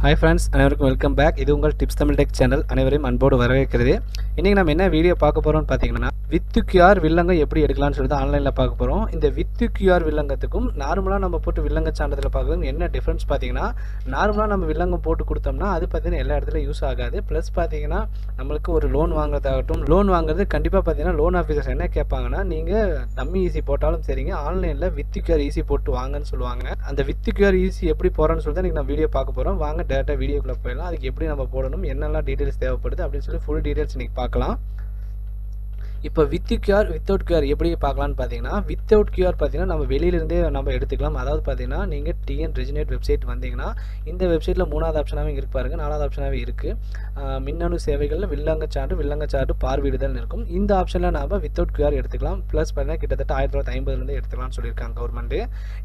Hi friends, அனைவருக்கும் welcome back. இது உங்கள் டிப்ஸ் தமிழ் டெக் சேனல். அனைவரையும் அன்போடு வரவேற்கிறது. இன்றைக்கி நம்ம என்ன வீடியோ பார்க்க போகிறோம்னு பார்த்தீங்கன்னா, வித் கியூஆர் வில்லங்கம் எப்படி எடுக்கலாம்னு சொல்லிட்டு ஆன்லைனில் பார்க்க போகிறோம். இந்த வித் கியூஆர் வில்லங்கத்துக்கும் நார்மலாக நம்ம போட்டு வில்லங்க சான்றிதழ் பார்க்குறதுக்கும் என்ன டிஃப்ரென்ஸ் பார்த்தீங்கன்னா, நார்மலாக நம்ம வில்லங்கம் போட்டு கொடுத்தோம்னா அது பார்த்தீங்கன்னா எல்லா இடத்துலையும் யூஸ் ஆகாது. ப்ளஸ் பார்த்தீங்கன்னா நம்மளுக்கு ஒரு லோன் வாங்குறதாகட்டும், லோன் வாங்குறது கண்டிப்பாக பார்த்தீங்கன்னா லோன் ஆஃபீஸர்ஸ் என்ன கேட்பாங்கன்னா, நீங்கள் டம்மி ஈஸி போட்டாலும் சரிங்க, ஆன்லைனில் வித் கியூஆர் ஈஸி போட்டு வாங்கன்னு சொல்லுவாங்க. அந்த வித் கியூஆர் ஈஸி எப்படி போகிறோன்னு சொல்லிட்டு இன்றைக்கி நான் வீடியோ பார்க்க போகிறோம். வாங்க டேரெக்டாக வீடியோக்குள்ளே போயிடலாம். அதுக்கு எப்படி நம்ம போடணும், என்னெல்லாம் டீட்டெயில்ஸ் தேவைப்படுது அப்படின்னு சொல்லி ஃபுல் டீட்டெயில்ஸ் இன்றைக்கி பார்க்கலாம். இப்போ வித் கியூஆர் வித்தவுட் கியூஆர் எப்படி பார்க்கலான்னு பார்த்தீங்கன்னா, வித்தவுட் கியூஆர் பார்த்தீங்கன்னா நம்ம வெளியிலேருந்தே நம்ம எடுத்துக்கலாம். அதாவது பார்த்தீங்கன்னா நீங்கள் டிஎன் ரெஜினேட் வெப்சைட் வந்தீங்கன்னா இந்த வெப்சைட்டில் 3வது ஆப்ஷனாகவே இங்கே இருக்கு பாருங்கள், 4வது ஆப்ஷனாகவே இருக்குது. மின்னணு சேவைகளில் வில்லங்க சான்று பார்வையிடுதல் இருக்கும். இந்த ஆப்ஷனில் நாம் வித்தவுட் கியூஆர் எடுத்துக்கலாம். ப்ளஸ் பார்த்தீங்கன்னா கிட்டத்தட்ட 1950 எடுத்துக்கலாம்னு சொல்லியிருக்காங்க கவர்மெண்ட்டு.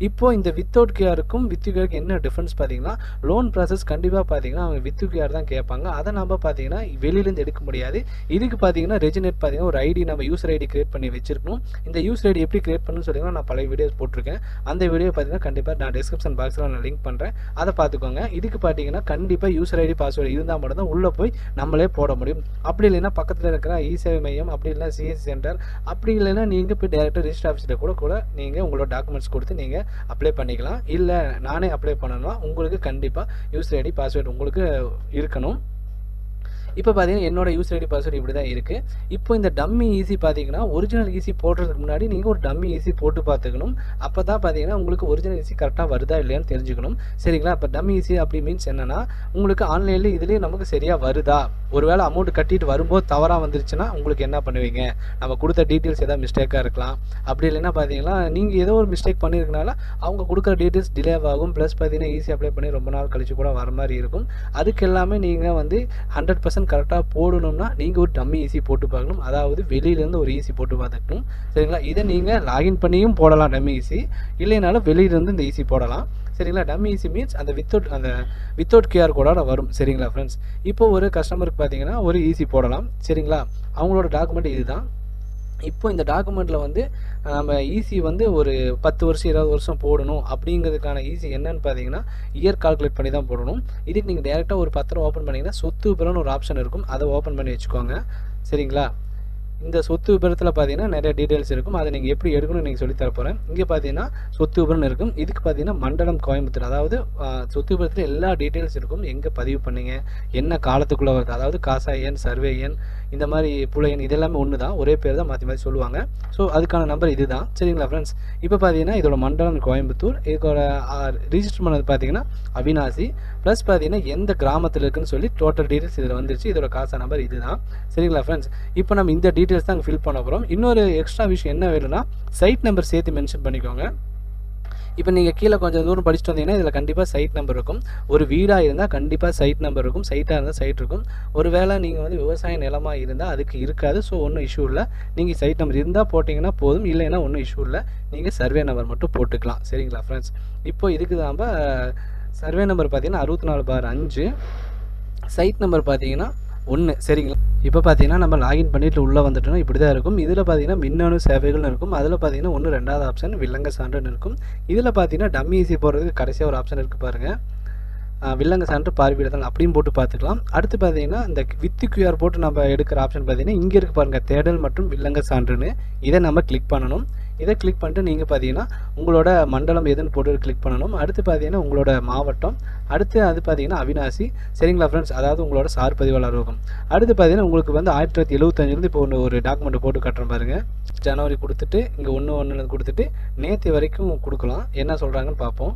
இப்போது இந்த வித்தவுட் கியூஆருக்கும் வித் கியூஆருக்கு என்ன டிஃப்ரென்ஸ் பார்த்தீங்கன்னா, லோன் ப்ராசஸ் கண்டிப்பாக பார்த்தீங்கன்னா அவங்க வித் கியூஆர் தான் கேட்பாங்க. அதை நம்ம பார்த்தீங்கன்னா வெளியிலேருந்து எடுக்க முடியாது. இதுக்கு பார்த்தீங்கன்னா ரெஜினேட் பார்த்தீங்கன்னா ஒரு ஐடி நம்ம யூசர் ஐடி கிரியேட் பண்ணி வச்சிருக்கணும். இந்த யூசர் ஐடி எப்படி கிரியேட் பண்ணணும்னு சொல்லிங்கன்னா நான் பழைய வீடியோஸ் போட்டிருக்கேன். அந்த வீடியோ பார்த்தீங்கன்னா கண்டிப்பாக நான் டிஸ்கிரிப்ஷன் பாக்ஸில் நான் லிங்க் பண்ணுறேன், அதை பார்த்துக்கோங்க. இதுக்கு பார்த்தீங்கன்னா கண்டிப்பாக யூசர் ஐடி பாஸ்வேர்டு இருந்தால் மட்டும் தான் உள்ளே போய் நம்மளே போட முடியும். அப்படி இல்லைன்னா பக்கத்தில் இருக்கிற இ சேவை மையம், அப்படி இல்லைன்னா சிஎஸ்சி சென்டர், அப்படி இல்லைன்னா நீங்கள் போய் டேரெக்டாக ரிஜிஸ்டர் ஆஃபீஸில் கூட நீங்கள் உங்களோட டாக்குமெண்ட்ஸ் கொடுத்து நீங்கள் அப்ளை பண்ணிக்கலாம். இல்லை நானே அப்ளை பண்ணணும்னா உங்களுக்கு கண்டிப்பாக யூசர் ஐடி பாஸ்வேர்டு உங்களுக்கு இருக்கணும். இப்போ பார்த்தீங்கன்னா என்னோட யூசர் ஐடி பாஸ்வேர்டு இப்படி தான் இருக்குது. இப்போ இந்த டம்மி ஈஸி பார்த்தீங்கன்னா ஒரிஜினல் ஈஸி போடுறதுக்கு முன்னாடி நீங்கள் ஒரு டம்மி ஈஸி போட்டு பார்த்துக்கணும். அப்போ தான் பார்த்தீங்கன்னா உங்களுக்கு ஒரிஜினல் ஈஸி கரெக்டாக வருதா இல்லையான்னு தெரிஞ்சுக்கணும். சரிங்களா? இப்போ டம்மி ஈஸி அப்படி மீன்ஸ் என்னென்னா, உங்களுக்கு ஆன்லைனில் இதுலேயே நமக்கு சரியாக வருதா, ஒருவேளை அமௌண்ட் கட்டிட்டு வரும்போது தவறாக வந்துருச்சுன்னா உங்களுக்கு என்ன பண்ணுவீங்க? நம்ம கொடுத்த டீட்டெயில்ஸ் ஏதாவது மிஸ்டேக்காக இருக்கலாம். அப்படி இல்லைன்னா பார்த்தீங்கன்னா நீங்கள் ஏதோ ஒரு மிஸ்டேக் பண்ணியிருக்கனால அவங்க கொடுக்குற டீட்டெயில்ஸ் டிலே ஆகும். ப்ளஸ் பார்த்தீங்கன்னா ஈஸி அப்ளை பண்ணி ரொம்ப நாள் கழிச்சு கூட வர மாதிரி இருக்கும். அதுக்கு எல்லாமே நீங்கள் வந்து 100% கரெக்டாக போடணும்னா நீங்கள் ஒரு டம்மி ஈஸி போட்டு பார்க்கணும். அதாவது வெளியிலேருந்து ஒரு ஈஸி போட்டு பார்த்துக்கணும். சரிங்களா? இதை நீங்கள் லாகின் பண்ணியும் போடலாம் டம்மி ஈஸி, இல்லைனாலும் வெளியிலேருந்து இந்த ஈஸி போடலாம். சரிங்களா? டம்மி ஈஸி மீன்ஸ் அந்த வித்தவுட் கியூஆர் கோடோட வரும். சரிங்களா ஃப்ரெண்ட்ஸ்? இப்போ ஒரு கஸ்டமருக்கு பார்த்தீங்கன்னா ஒரு ஈஸி போடலாம். சரிங்களா? அவங்களோட டாக்குமெண்ட் இதுதான். இப்போ இந்த டாக்குமெண்ட்டில் வந்து நம்ம ஈஸி வந்து ஒரு 10 வருஷம் 20 வருஷம் போடணும் அப்படிங்கிறதுக்கான ஈஸி என்னன்னு பார்த்தீங்கன்னா இயர் கால்குலேட் பண்ணி தான் போடணும். இதுக்கு நீங்கள் டேரெக்டாக ஒரு பத்திரம் ஓப்பன் பண்ணிங்கன்னா சொத்து விபரம்னு ஒரு ஆப்ஷன் இருக்கும், அதை ஓப்பன் பண்ணி வச்சுக்கோங்க. சரிங்களா? இந்த சொத்து விபரத்தில் பார்த்தீங்கன்னா நிறைய டீட்டெயில்ஸ் இருக்கும். அதை நீங்கள் எப்படி எடுக்கணும்னு நீங்கள் சொல்லித்தர போகிறேன். இங்கே பார்த்தீங்கன்னா சொத்து விபரம் இருக்கும். இதுக்கு பார்த்தீங்கன்னா மண்டலம் கோயம்புத்தூர், அதாவது சொத்து விபரத்தில் எல்லா டீட்டெயில்ஸ் இருக்கும். எங்கே பதிவு பண்ணீங்க, என்ன காலத்துக்குள்ளே வருது, அதாவது காசா எண், சர்வே எண், இந்த மாதிரி புல எண், இதெல்லாமே ஒன்று தான், ஒரே பேர் தான் மாற்றி மாற்றி சொல்லுவாங்க. ஸோ அதுக்கான நம்பர் இது தான். சரிங்களா ஃப்ரெண்ட்ஸ்? இப்போ பார்த்தீங்கன்னா இதோட மண்டலம் கோயம்புத்தூர், இதோட ரிஜிஸ்டர் பண்ணது பார்த்தீங்கன்னா அவினாசி, ப்ளஸ் பார்த்தீங்கன்னா எந்த கிராமத்தில் இருக்குன்னு சொல்லி டோட்டல் டீட்டெயில்ஸ் இதில் வந்துருச்சு. இதோட காசா நம்பர் இது தான். சரிங்களா ஃப்ரெண்ட்ஸ்? இப்போ நம்ம இந்த டீட்டெயில்ஸ் தான் ஃபில் பண்ண போகிறோம். இன்னொரு எக்ஸ்ட்ரா விஷயம் என்ன வேணும்னா சைட் நம்பர் சேர்த்து மென்ஷன் பண்ணிக்கோங்க. இப்போ நீங்கள் கீழே கொஞ்சம் தூரம் படிச்சுட்டு வந்தீங்கன்னா இதில் கண்டிப்பாக சைட் நம்பர் இருக்கும். ஒரு வீடாக இருந்தால் கண்டிப்பாக சைட் நம்பர் இருக்கும், சைட்டாக இருந்தால் சைட் இருக்கும். ஒரு வேளை நீங்கள் வந்து விவசாய நிலமாக இருந்தால் அதுக்கு இருக்காது. ஸோ ஒன்றும் இஷ்யூ இல்லை. நீங்கள் சைட் நம்பர் இருந்தால் போட்டிங்கன்னா போதும், இல்லைன்னா ஒன்றும் இஷ்யூ இல்லை. நீங்கள் சர்வே நம்பர் மட்டும் போட்டுக்கலாம். சரிங்களா ஃப்ரெண்ட்ஸ்? இப்போ இதுக்கு தான் சர்வே நம்பர் பார்த்தீங்கன்னா 64/5, சைட் நம்பர் பார்த்தீங்கன்னா 1. சரிங்களா? இப்போ பார்த்தீங்கன்னா நம்ம லாகின் பண்ணிவிட்டு உள்ளே வந்துட்டோம்னா இப்படி தான் இருக்கும். இதில் பார்த்தீங்கன்னா மின்னணு சேவைகள்னு இருக்கும். அதில் பார்த்தீங்கன்னா 2வது ஆப்ஷன் வில்லங்க சான்றுன்னு இருக்கும். இதில் பார்த்தீங்கன்னா டம்மி ஈஸி போடுறதுக்கு கடைசியாக ஒரு ஆப்ஷன் இருக்குது பாருங்கள், வில்லங்க சான்று பார்வையிடுதல் அப்படியும் போட்டு பார்த்துக்கலாம். அடுத்து பார்த்தீங்கன்னா இந்த வித் கியூஆர் போட்டு நம்ம எடுக்கிற ஆப்ஷன் பார்த்தீங்கன்னா இங்கே இருக்குது பாருங்கள், தேடல் மற்றும் வில்லங்க சான்றுன்னு. இதை நம்ம கிளிக் பண்ணணும். இதை கிளிக் பண்ணிட்டு நீங்கள் பார்த்தீங்கன்னா உங்களோட மண்டலம் எதுன்னு போட்டு கிளிக் பண்ணணும். அடுத்து பார்த்தீங்கன்னா உங்களோட மாவட்டம், அடுத்து அது பார்த்தீங்கன்னா அவினாசி. சரிங்களா ஃப்ரெண்ட்ஸ்? அதாவது உங்களோட சார் பதிவாளர் அலுவலகம். அடுத்து பார்த்தீங்கன்னா உங்களுக்கு வந்து 1975 இப்போ ஒரு டாக்குமெண்ட் போட்டு காட்டுறேன் பாருங்கள். ஜனவரி கொடுத்துட்டு இங்கே 1/1 கொடுத்துட்டு நேற்று வரைக்கும் கொடுக்கலாம். என்ன சொல்கிறாங்கன்னு பார்ப்போம்.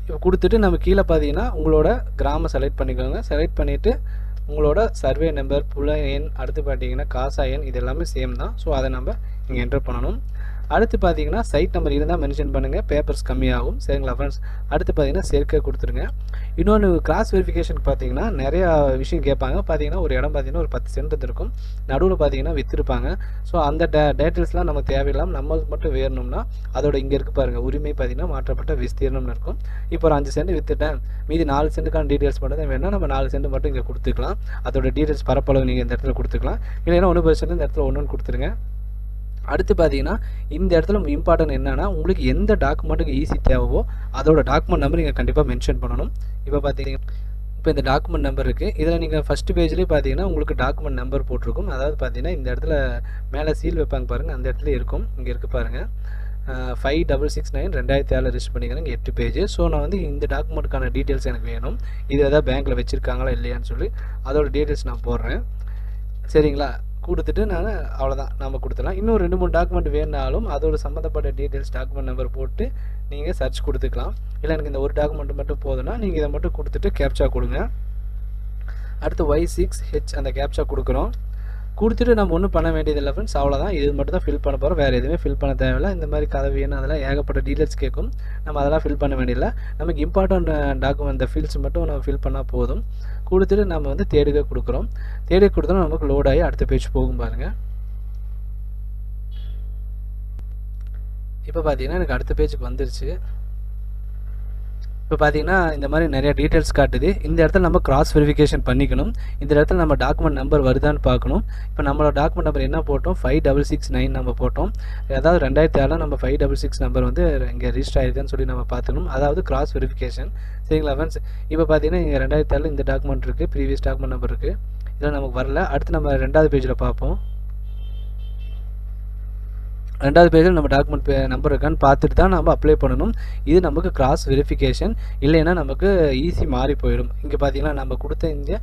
இப்போ கொடுத்துட்டு நம்ம கீழே பார்த்தீங்கன்னா உங்களோட கிராமம் செலக்ட் பண்ணிக்கோங்க. செலக்ட் பண்ணிவிட்டு உங்களோட சர்வே நம்பர், புல எண், அடுத்து பார்த்தீங்கன்னா காசா எண், இது எல்லாமே சேம் தான். ஸோ அதை நம்ம இங்கே என்டர் பண்ணணும். அடுத்து பார்த்தீங்கன்னா சைட் நம்பர் இருந்தால் மென்ஷன் பண்ணுங்கள், பேப்பர்ஸ் கம்மியாகும். சரிங்களா ஃப்ரெண்ட்ஸ்? அடுத்து பார்த்தீங்கன்னா சேர்க்கை கொடுத்துருங்க. இன்னொன்று கிராஸ் வெரிஃபிகேஷன் பார்த்தீங்கன்னா நிறையா விஷயம் கேட்பாங்க. பார்த்தீங்கன்னா ஒரு இடம் பார்த்தீங்கன்னா ஒரு 10 சென்ட் இருக்கும், நடுவில் பார்த்தீங்கன்னா விற்றுருப்பாங்க. ஸோ அந்த டீட்டெயில்ஸ்லாம் நமக்கு தேவையில்லாமல் நம்மளுக்கு மட்டும் வேணும்னா அதோட இங்கே இருக்குது பாருங்கள், உரிமை பார்த்தீங்கன்னா மாற்றப்பட்ட விஸ்தீர்ணம்னு இருக்கும். இப்போ ஒரு 5 சென்ட் விற்றுட்டேன், மீதி 4 சென்ட்டுக்கான டீட்டெயில்ஸ் மட்டும் தான் வேணும்னா நம்ம 4 சென்ட் மட்டும் இங்கே கொடுத்துக்கலாம். அதோட டீட்டெயில்ஸ் பரப்பளவு நீங்கள் இந்த இடத்துல கொடுத்துக்கலாம். இல்லைன்னா 1% இந்த இடத்துல 1 கொடுத்துருங்க. அடுத்து பார்த்தீங்கன்னா இந்த இடத்துல இம்பார்ட்டன்ட் என்னன்னா உங்களுக்கு எந்த டாக்குமெண்ட்டுக்கு ஈஸி தேவையோ அதோட டாக்குமெண்ட் நம்பர் நீங்கள் கண்டிப்பாக மென்ஷன் பண்ணணும். இப்போ பார்த்தீங்கன்னா இப்போ இந்த டாக்குமெண்ட் நம்பர் இருக்குது. இதில் நீங்கள் ஃபஸ்ட்டு பேஜ்லேயே பார்த்தீங்கன்னா உங்களுக்கு டாக்குமெண்ட் நம்பர் போட்டிருக்கும். அதாவது பார்த்தீங்கன்னா இந்த இடத்துல மேலே சீல் வைப்பாங்க பாருங்கள், அந்த இடத்துல இருக்கும். இங்கே இருக்குது பாருங்கள், 5669 2007 ரிஜிஸ்டர் பண்ணிக்கிறாங்க, 8 பேஜ். ஸோ நான் வந்து இந்த டாக்குமெண்ட்டுக்கான டீட்டெயில்ஸ் எனக்கு வேணும். இது எதாவது பேங்க்கில் வச்சுருக்காங்களா இல்லையான்னு சொல்லி அதோட டீட்டெயில்ஸ் நான் போடுறேன். சரிங்களா? கொடுத்துட்டு நான் அவ்வளோதான் நம்ம கொடுத்துடலாம். இன்னும் 2-3 டாக்குமெண்ட் வேணுனாலும் அதோட சம்மந்தப்பட்ட டீட்டெயில்ஸ் டாக்குமெண்ட் நம்பர் போட்டு நீங்கள் சர்ச் கொடுத்துக்கலாம். இல்லை எனக்கு இந்த ஒரு டாக்குமெண்ட் மட்டும் போதுன்னா நீங்கள் இதை மட்டும் கொடுத்துட்டு கேப்சா கொடுங்க. அடுத்து Y6H அந்த கேப்சா கொடுக்குறோம். கொடுத்துட்டு நம்ம ஒன்றும் பண்ண வேண்டியதில்லை ஃப்ரெண்ட்ஸ், அவ்வளோதான். இது மட்டும் தான் ஃபில் பண்ண போகிறோம், வேறு எதுவுமே ஃபில் பண்ண தேவையில்லை. இந்த மாதிரி கதை வேணும் அதெல்லாம் ஏகப்பட்ட டீட்டெயில்ஸ் கேட்கும், நம்ம அதெல்லாம் ஃபில் பண்ண வேண்டியதில்லை. நமக்கு இம்பார்ட்டன்ட் டாக்குமெண்ட் இந்த ஃபீல்ட்ஸ் மட்டும் நம்ம ஃபில் பண்ணால் போதும். கொடுத்துட்டு நம்ம வந்து தேடுக கொடுக்குறோம். தேடுக கொடுத்தோன்னா நமக்கு லோட் ஆகி அடுத்த பேஜ் போகும் பாருங்கள். இப்போ பார்த்தீங்கன்னா எனக்கு அடுத்த பேஜுக்கு வந்துருச்சு. இப்போ பார்த்தீங்கன்னா இந்த மாதிரி நிறைய டீட்டெயில்ஸ் காட்டுது. இந்த இடத்துல நம்ம கிராஸ் வெரிஃபிகேஷன் பண்ணிக்கணும். இந்த இடத்துல நம்ம டாக்குமெண்ட் நம்பர் வருதான்னு பார்க்கணும். இப்போ நம்மளோட டாக்குமெண்ட் நம்பர் என்ன போட்டோம், 5669 நம்ம போட்டோம். அதாவது 2007 நம்ம 566 நம்பர் வந்து இங்கே ரிஜிஸ்டர் ஆகிருக்குன்னு சொல்லி நம்ம பார்த்துக்கணும். அதாவது கிராஸ் வெரிஃபிகேஷன். சரிங்களா ஃப்ரெண்ட்ஸ்? இப்போ பார்த்தீங்கன்னா இங்கே 2007 இந்த டாக்குமெண்ட் இருக்குது, ப்ரீவியஸ் டாக்குமெண்ட் நம்பர் இருக்குது, இதெல்லாம் நமக்கு வரல. அடுத்து நம்ம 2வது பேஜில் பார்ப்போம். 2வது பேஜில் நம்ம டாக்குமெண்ட் நம்பர் இருக்கான்னு பார்த்துட்டு தான் நம்ம அப்ளை பண்ணணும். இது நமக்கு கிராஸ் வெரிஃபிகேஷன், இல்லைன்னா நமக்கு ஈஸி மாறி போயிடும். இங்கே பார்த்தீங்கன்னா நம்ம கொடுத்த இந்த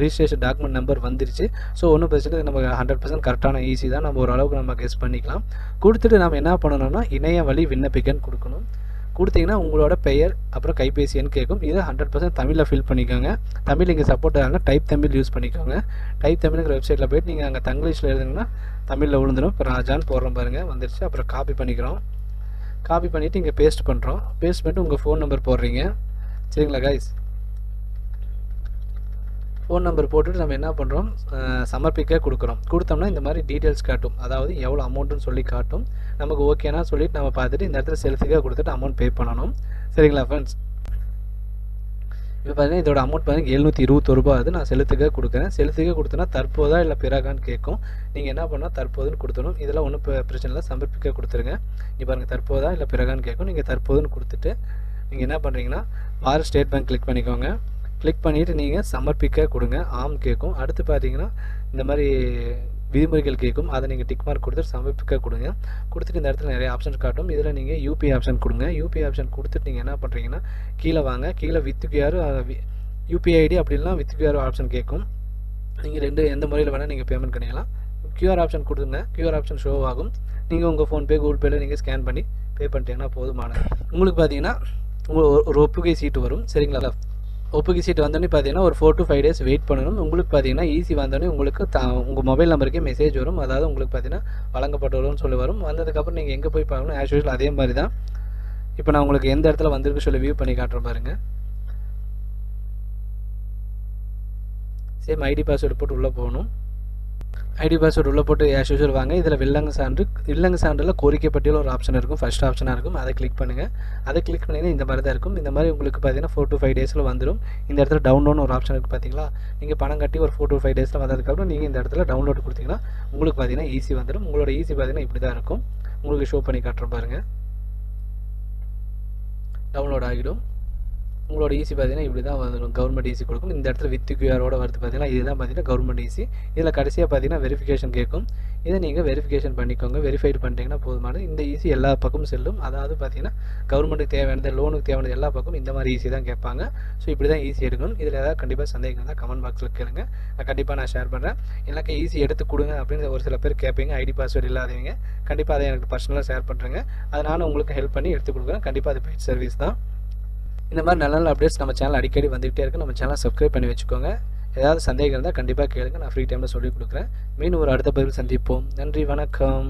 ரிஜிஸ்ட்ரேஷன் டாக்குமெண்ட் நம்பர் வந்துருச்சு. ஸோ ஒன்றும் பிரச்சனை, நம்ம 100% கரெக்டான ஈஸி தான், நம்ம ஓரளவுக்கு நம்ம கெஸ் பண்ணிக்கலாம். கொடுத்துட்டு நம்ம என்ன பண்ணணும்னா இணைய வழி விண்ணப்பிக்கன்னு கொடுக்கணும். கொடுத்தீங்கன்னா உங்களோட பெயர் அப்புறம் கைபேசி எண் கேட்கும். இதை 100% தமிழில் ஃபில் பண்ணிக்கோங்க. தமிழ் இங்கே சப்போர்ட் ஆகுங்க, டைப் தமிழ் யூஸ் பண்ணிக்கோங்க. டைப் தமிழ்ங்கிற வெப்சைட்டில் போய்ட்டு நீங்கள் அங்கே தங்கிலீஷில் எழுதுங்கன்னா தமிழில் விழுந்துடும். இப்போ ராஜான்னு போடுறோம் பாருங்கள், வந்துருச்சு. அப்புறம் காப்பி பண்ணிக்கிறோம். காப்பி பண்ணிவிட்டு இங்கே பேஸ்ட் பண்ணுறோம். பேஸ்ட் பண்ணிட்டு உங்கள் ஃபோன் நம்பர் போடுறீங்க. சரிங்களா கைஸ்? ஃபோன் நம்பர் போட்டுட்டு நம்ம என்ன பண்ணுறோம், சமர்ப்பிக்க கொடுக்குறோம். கொடுத்தோம்னா இந்த மாதிரி டீட்டெயில்ஸ் காட்டும், அதாவது எவ்வளோ அமௌண்ட்டுன்னு சொல்லி காட்டும். நமக்கு ஓகேனா சொல்லிவிட்டு நம்ம பார்த்துட்டு இந்த இடத்துல செலுத்துக்க கொடுத்துட்டு அமௌண்ட் பே பண்ணணும். சரிங்களா ஃப்ரெண்ட்ஸ்? இப்போ பார்த்தீங்கன்னா இதோட அமௌண்ட் பார்த்தீங்கன்னா 721 ரூபா ஆகுது. நான் செலுத்துக்க கொடுக்குறேன். செலுத்துக்க கொடுத்தோன்னா தற்போதா இல்லை பிறகான்னு கேட்கும். நீங்கள் என்ன பண்ணால் தற்போதுன்னு கொடுத்துடணும். இதெல்லாம் ஒன்றும் பிரச்சனை இல்லை, சமர்ப்பிக்க கொடுத்துருங்க. இங்கே பாருங்கள், தற்போதா இல்லை பிறகான்னு கேட்கும். நீங்கள் தற்போதுன்னு கொடுத்துட்டு நீங்கள் என்ன பண்ணுறீங்கன்னா பாரத் ஸ்டேட் பேங்க் கிளிக் பண்ணிக்கோங்க. கிளிக் பண்ணிவிட்டு நீங்கள் சமர்ப்பிக்க கொடுங்க. ஆம் கேட்கும். அடுத்து பார்த்தீங்கன்னா இந்த மாதிரி விதிமுறைகள் கேட்கும், அதை நீங்கள் டிக் மார்க் கொடுத்துட்டு சமர்ப்பிக்க கொடுங்க. கொடுத்துட்டு இந்த இடத்துல நிறைய ஆப்ஷன்ஸ் காட்டும். இதில் நீங்கள் யூபிஐ ஆப்ஷன் கொடுங்க. யூபிஐ ஆப்ஷன் கொடுத்துட்டு நீங்கள் என்ன பண்ணுறீங்கன்னா கீழே வாங்க. கீழே வித் கியூஆர் யூபிஐ ஐடி அப்படின்னா வித் கியூஆர் ஆப்ஷன் கேட்கும். நீங்கள் எந்த முறையில் வேணால் நீங்கள் பேமெண்ட் பண்ணிக்கலாம். கியூஆர் ஆப்ஷன் கொடுங்க. கியூஆர் ஆப்ஷன் ஷோ ஆகும். நீங்கள் உங்கள் ஃபோன்பே கூகுள் பேயில் நீங்கள் ஸ்கேன் பண்ணி பே பண்ணிட்டீங்கன்னா போதுமானது. உங்களுக்கு பார்த்தீங்கன்னா ஒரு ஒப்புகை சீட்டு வரும். சரிங்களா? ஒப்புகை சீட்டு வந்தோடனே பார்த்தீங்கன்னா ஒரு 4 to 5 days வெயிட் பண்ணணும். உங்களுக்கு பார்த்தீங்கன்னா ஈஸி வந்தோடனே உங்களுக்கு உங்கள் மொபைல் நம்பருக்கே மெசேஜ் வரும். அதாவது உங்களுக்கு பார்த்தீங்கன்னா வழங்கப்பட்டவர்கள்னு சொல்லி வரும். வந்ததுக்கப்புறம் நீங்கள் எங்கே போய் பார்க்கணும், ஆஸ் யூஷுவல் அதே மாதிரி தான். இப்போ நான் உங்களுக்கு எந்த இடத்துல வந்திருக்கு சொல்லி வியூ பண்ணி காட்டுறேன் பாருங்கள். சேம் ஐடி பாஸ்வேர்டு போட்டு உள்ளே போகணும். ஐடி பாஸ்வேர்டு உள்ளே போட்டு ஆஸ் யூஷுவல் வாங்க. இதில் வில்லங்க சான்றில் கோரிக்கை பட்டியல் ஒரு ஆப்ஷன் இருக்கும், ஃபஸ்ட் ஆப்ஷனாக இருக்கும். அதை கிளிக் பண்ணுங்கள். அதை கிளிக் பண்ணிங்கன்னா இந்த மாதிரி தான் இருக்கும். இந்த மாதிரி உங்களுக்கு பார்த்தீங்கன்னா 4 to 5 days வந்துடும். இந்த இடத்துல டவுன்லோட்னு ஒரு ஆப்ஷன் இருக்குது பார்த்தீங்களா? நீங்கள் பணம் கட்டி ஒரு 4 to 5 days வந்ததுக்கப்புறம் நீங்கள் இந்த இடத்துல டவுன்லோட் கொடுத்தீங்கன்னா உங்களுக்கு பார்த்தீங்கன்னா ஈஸி வந்துடும். உங்களோட ஈஸி பார்த்தீங்கன்னா இப்படி தான் இருக்கும். உங்களுக்கு ஷோ பண்ணி காட்டுறோம் பாருங்கள். டவுன்லோட் ஆகிடும். உங்களோட ஈஸி பார்த்தீங்கன்னா இப்படி தான் வந்துடும். கவர்மெண்ட் ஈஸி கொடுக்கும். இந்த இடத்துல வித் கியூஆரோட வருது பார்த்தீங்கன்னா, இதுதான் பார்த்தீங்கன்னா கவர்மெண்ட் ஈஸி. இதில் கடைசியாக பார்த்தீங்கன்னா வெரிஃபிகேஷன் கேட்கும். இதை நீங்கள் வெரிஃபிகேஷன் பண்ணிக்கோங்க. வெரிஃபைடு பண்ணிட்டீங்கன்னா போதுமானது. இந்த ஈஸி எல்லா பக்கமும் செல்லும். அதாவது பார்த்தீங்கன்னா கவர்மெண்ட்டுக்கு தேவையானது, லோனுக்கு தேவையானது எல்லா பக்கமும் இந்த மாதிரி ஈஸி தான் கேட்பாங்க. ஸோ இப்படி தான் ஈஸி எடுக்கணும். இதில் ஏதாவது கண்டிப்பாக சந்தேகம் தான் கமெண்ட் பாக்ஸில் கேளுங்க. நான் ஷேர் பண்ணுறேன். எனக்கு ஈஸி எடுத்து கொடுங்க அப்படின்னு ஒரு சில பேர் கேட்பீங்க, ஐடி பாஸ்வேர்டு இல்லாதவங்க. கண்டிப்பாக அதை எனக்கு பர்சனலாக ஷேர் பண்ணுறேங்க. அதை நானும் உங்களுக்கு ஹெல்ப் பண்ணி எடுத்து கொடுக்குறேன். கண்டிப்பாக அது பெய்ட் சர்வீஸ் தான். இந்த மாதிரி நல்ல நல்ல அப்டேட்ஸ் நம்ம சேனல் அடிக்கடி வந்துகிட்டே இருக்குது. நம்ம சேனலை சப்ஸ்கிரைப் பண்ணி வச்சுக்கோங்க. ஏதாவது சந்தேகம் இருந்தால் கண்டிப்பாக கேளுங்க. நான் ஃப்ரீ டைமில் சொல்லிக் கொடுக்குறேன். மீண்டும் ஒரு அடுத்த பதிவில் சந்திப்போம். நன்றி, வணக்கம்.